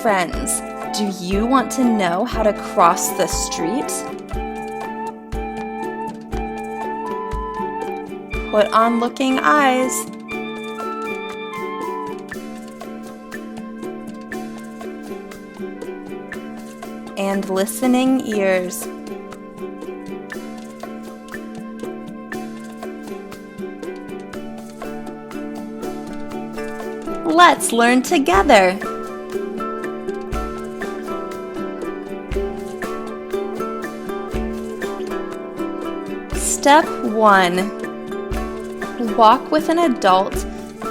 friends, do you want to know how to cross the street? Put on looking eyes. And listening ears. Let's learn together. Step 1. Walk with an adult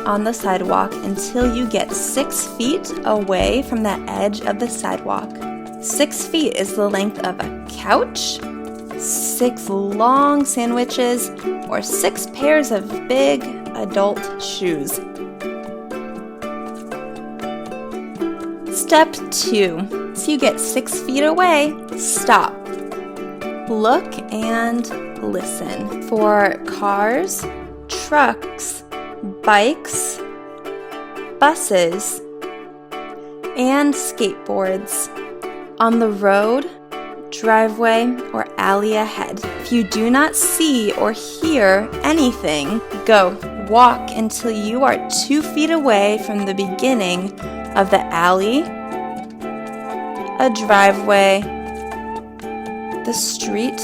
on the sidewalk until you get 6 feet away from the edge of the sidewalk. 6 feet is the length of a couch, 6 long sandwiches, or 6 pairs of big adult shoes. Step 2. So you get 6 feet away, stop. Look and listen for cars, trucks, bikes, buses, and skateboards on the road, driveway, or alley ahead. If you do not see or hear anything, go. Walk until you are 2 feet away from the beginning of the alley, a driveway, the street,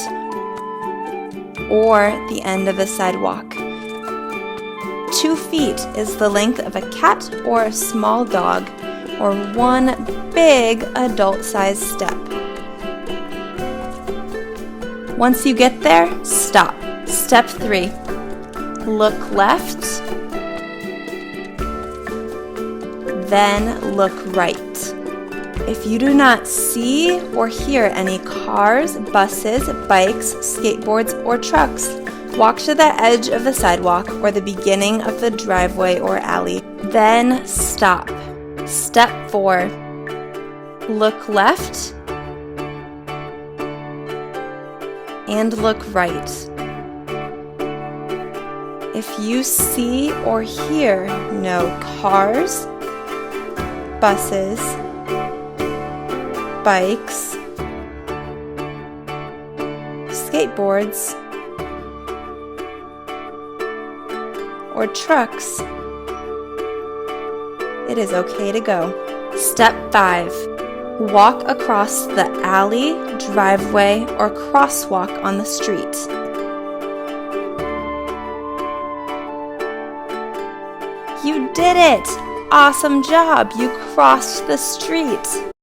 or the end of the sidewalk. 2 feet is the length of a cat or a small dog, or 1 big adult-sized step. Once you get there, stop. Step 3. Look left, then look right. If you do not see or hear any cars, buses, bikes, skateboards, or trucks, walk to the edge of the sidewalk or the beginning of the driveway or alley. Then stop. Step 4. Look left and look right. If you see or hear no cars, buses, bikes, skateboards, or trucks, it is okay to go. Step 5. Walk across the alley, driveway, or crosswalk on the street. You did it! Awesome job! You crossed the street.